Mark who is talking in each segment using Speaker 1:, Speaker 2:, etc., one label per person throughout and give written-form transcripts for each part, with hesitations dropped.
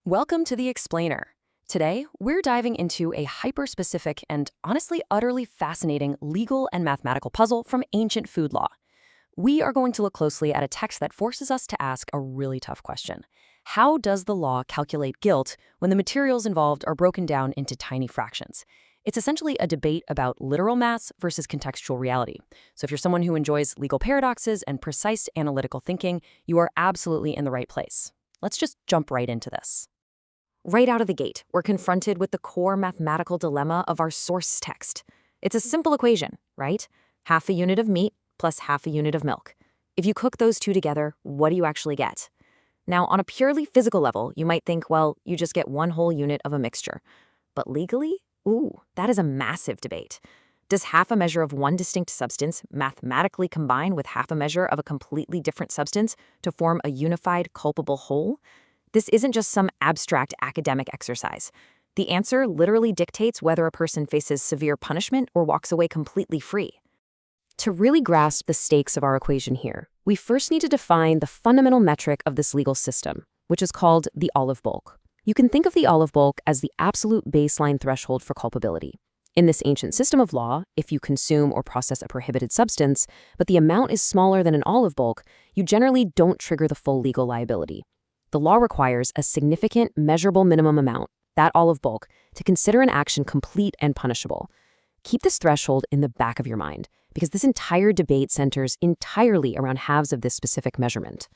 Speaker 1: Welcome to The Explainer. Today, we're diving into a hyper-specific and honestly utterly fascinating legal and mathematical puzzle from ancient food law. We are going to look closely at a text that forces us to ask a really tough question. How does the law calculate guilt when the materials involved are broken down into tiny fractions? It's essentially a debate about literal maths versus contextual reality. So if you're someone who enjoys legal paradoxes and precise analytical thinking, you are absolutely in the right place. Let's just jump right into this. Right out of the gate, we're confronted with the core mathematical dilemma of our source text. It's a simple equation, right? Half a unit of meat plus half a unit of milk. If you cook those two together, what do you actually get? Now, on a purely physical level, you might think, well, you just get one whole unit of a mixture. But legally? Ooh, that is a massive debate. Does half a measure of one distinct substance mathematically combine with half a measure of a completely different substance to form a unified, culpable whole? This isn't just some abstract academic exercise. The answer literally dictates whether a person faces severe punishment or walks away completely free. To really grasp the stakes of our equation here, we first need to define the fundamental metric of this legal system, which is called the olive bulk. You can think of the olive bulk as the absolute baseline threshold for culpability. In this ancient system of law, if you consume or process a prohibited substance, but the amount is smaller than an olive bulk, you generally don't trigger the full legal liability. The law requires a significant, measurable minimum amount, that olive bulk, to consider an action complete and punishable. Keep this threshold in the back of your mind, because this entire debate centers entirely around halves of this specific measurement.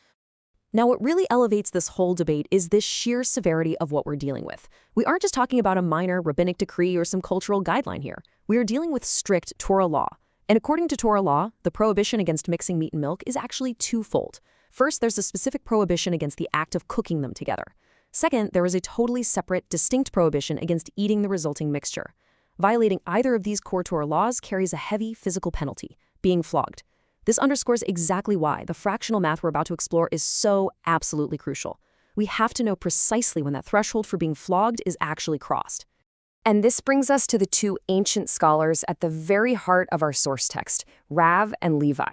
Speaker 1: Now, what really elevates this whole debate is this sheer severity of what we're dealing with. We aren't just talking about a minor rabbinic decree or some cultural guideline here. We are dealing with strict Torah law. And according to Torah law, the prohibition against mixing meat and milk is actually twofold. First, there's a specific prohibition against the act of cooking them together. Second, there is a totally separate, distinct prohibition against eating the resulting mixture. Violating either of these core Torah laws carries a heavy physical penalty, being flogged. This underscores exactly why the fractional math we're about to explore is so absolutely crucial. We have to know precisely when that threshold for being flogged is actually crossed. And this brings us to the two ancient scholars at the very heart of our source text, Rav and Levi.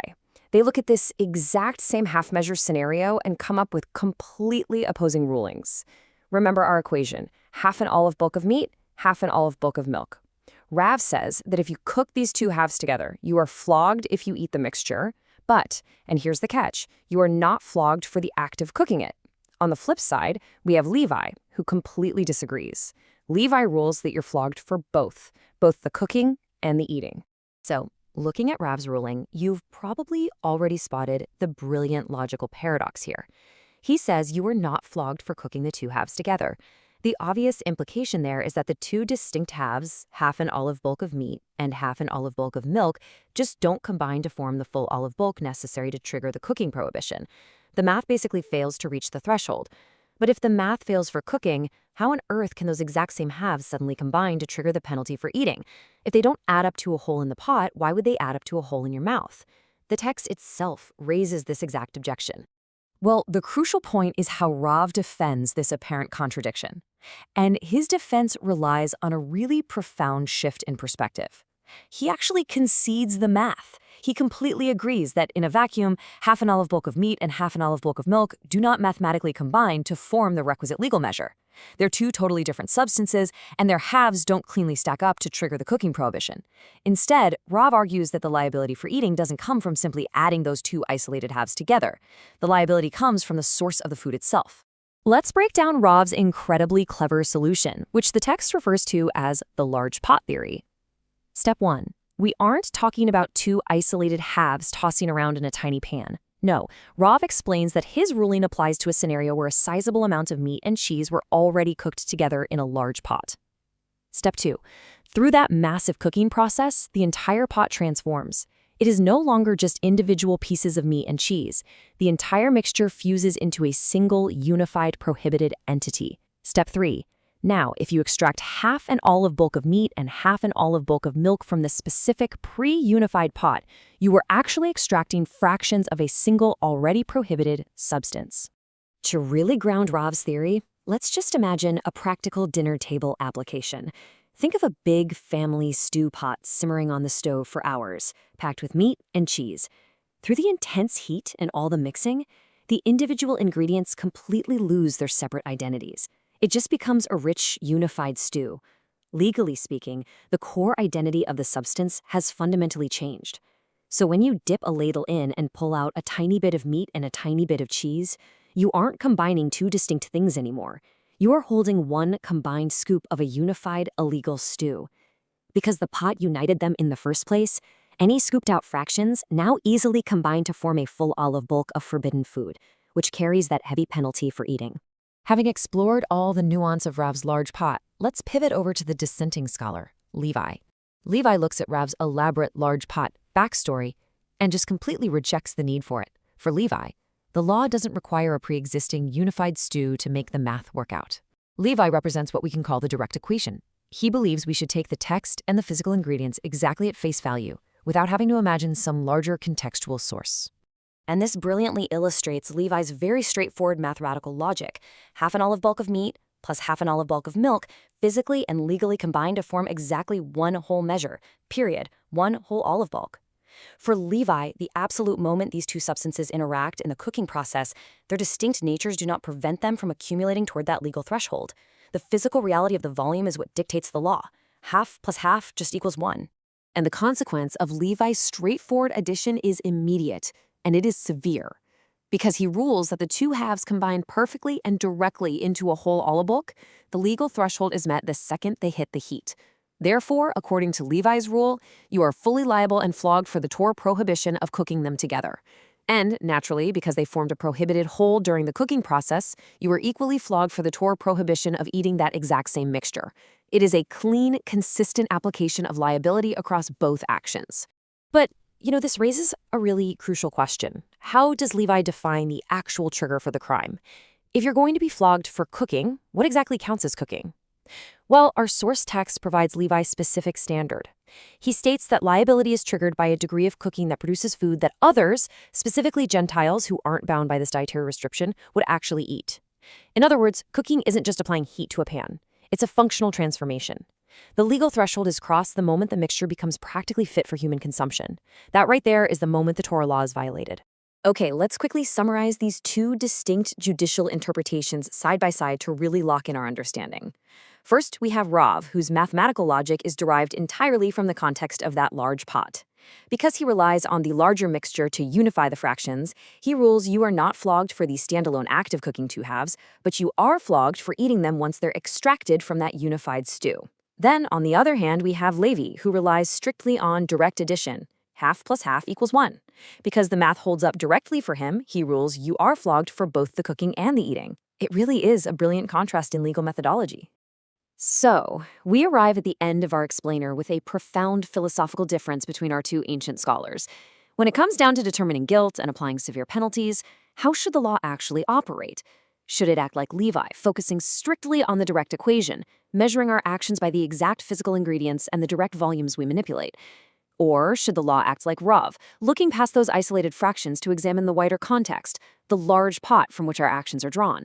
Speaker 1: They look at this exact same half-measure scenario and come up with completely opposing rulings. Remember our equation, half an olive bulk of meat, half an olive bulk of milk. Rav says that if you cook these two halves together, you are flogged if you eat the mixture, but, and here's the catch, you are not flogged for the act of cooking it. On the flip side, we have Levi, who completely disagrees. Levi rules that you're flogged for both the cooking and the eating. So, looking at Rav's ruling, you've probably already spotted the brilliant logical paradox here. He says you are not flogged for cooking the two halves together. The obvious implication there is that the two distinct halves, half an olive bulk of meat and half an olive bulk of milk, just don't combine to form the full olive bulk necessary to trigger the cooking prohibition. The math basically fails to reach the threshold. But if the math fails for cooking, how on earth can those exact same halves suddenly combine to trigger the penalty for eating? If they don't add up to a hole in the pot, why would they add up to a hole in your mouth? The text itself raises this exact objection. Well, the crucial point is how Rav defends this apparent contradiction. And his defense relies on a really profound shift in perspective. He actually concedes the math. He completely agrees that in a vacuum, half an olive bulk of meat and half an olive bulk of milk do not mathematically combine to form the requisite legal measure. They're two totally different substances, and their halves don't cleanly stack up to trigger the cooking prohibition. Instead, Rav argues that the liability for eating doesn't come from simply adding those two isolated halves together. The liability comes from the source of the food itself. Let's break down Rav's incredibly clever solution, which the text refers to as the large pot theory. Step 1. We aren't talking about two isolated halves tossing around in a tiny pan. No, Rav explains that his ruling applies to a scenario where a sizable amount of meat and cheese were already cooked together in a large pot. Step 2. Through that massive cooking process, the entire pot transforms. It is no longer just individual pieces of meat and cheese. The entire mixture fuses into a single, unified, prohibited entity. Step 3. Now, if you extract half an olive bulk of meat and half an olive bulk of milk from the specific pre-unified pot, you are actually extracting fractions of a single already prohibited substance. To really ground Rav's theory, let's just imagine a practical dinner table application. Think of a big family stew pot simmering on the stove for hours, packed with meat and cheese. Through the intense heat and all the mixing, the individual ingredients completely lose their separate identities. It just becomes a rich, unified stew. Legally speaking, the core identity of the substance has fundamentally changed. So when you dip a ladle in and pull out a tiny bit of meat and a tiny bit of cheese, you aren't combining two distinct things anymore. You are holding one combined scoop of a unified, illegal stew. Because the pot united them in the first place, any scooped-out fractions now easily combine to form a full olive bulk of forbidden food, which carries that heavy penalty for eating. Having explored all the nuance of Rav's large pot, let's pivot over to the dissenting scholar, Levi. Levi looks at Rav's elaborate large pot backstory and just completely rejects the need for it. For Levi, the law doesn't require a pre-existing unified stew to make the math work out. Levi represents what we can call the direct equation. He believes we should take the text and the physical ingredients exactly at face value, without having to imagine some larger contextual source. And this brilliantly illustrates Levi's very straightforward mathematical logic. Half an olive bulk of meat plus half an olive bulk of milk physically and legally combine to form exactly one whole measure, period, one whole olive bulk. For Levi, the absolute moment these two substances interact in the cooking process, their distinct natures do not prevent them from accumulating toward that legal threshold. The physical reality of the volume is what dictates the law. Half plus half just equals 1. And the consequence of Levi's straightforward addition is immediate, and it is severe. Because he rules that the two halves combine perfectly and directly into a whole olive bulk, the legal threshold is met the second they hit the heat. Therefore, according to Levi's rule, you are fully liable and flogged for the Torah prohibition of cooking them together. And, naturally, because they formed a prohibited whole during the cooking process, you are equally flogged for the Torah prohibition of eating that exact same mixture. It is a clean, consistent application of liability across both actions. But, this raises a really crucial question. How does Levi define the actual trigger for the crime? If you're going to be flogged for cooking, what exactly counts as cooking? Well, our source text provides Levi's specific standard. He states that liability is triggered by a degree of cooking that produces food that others, specifically Gentiles who aren't bound by this dietary restriction, would actually eat. In other words, cooking isn't just applying heat to a pan. It's a functional transformation. The legal threshold is crossed the moment the mixture becomes practically fit for human consumption. That right there is the moment the Torah law is violated. Okay, let's quickly summarize these two distinct judicial interpretations side by side to really lock in our understanding. First, we have Rav, whose mathematical logic is derived entirely from the context of that large pot. Because he relies on the larger mixture to unify the fractions, he rules you are not flogged for the standalone act of cooking two halves, but you are flogged for eating them once they're extracted from that unified stew. Then, on the other hand, we have Levi, who relies strictly on direct addition. Half plus half equals 1. Because the math holds up directly for him, he rules you are flogged for both the cooking and the eating. It really is a brilliant contrast in legal methodology. So, we arrive at the end of our explainer with a profound philosophical difference between our two ancient scholars. When it comes down to determining guilt and applying severe penalties, how should the law actually operate? Should it act like Levi, focusing strictly on the direct equation, measuring our actions by the exact physical ingredients and the direct volumes we manipulate? Or should the law act like Rav, looking past those isolated fractions to examine the wider context, the large pot from which our actions are drawn?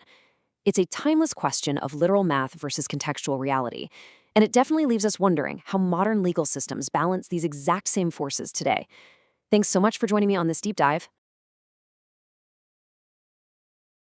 Speaker 1: It's a timeless question of literal math versus contextual reality, and it definitely leaves us wondering how modern legal systems balance these exact same forces today. Thanks so much for joining me on this deep dive.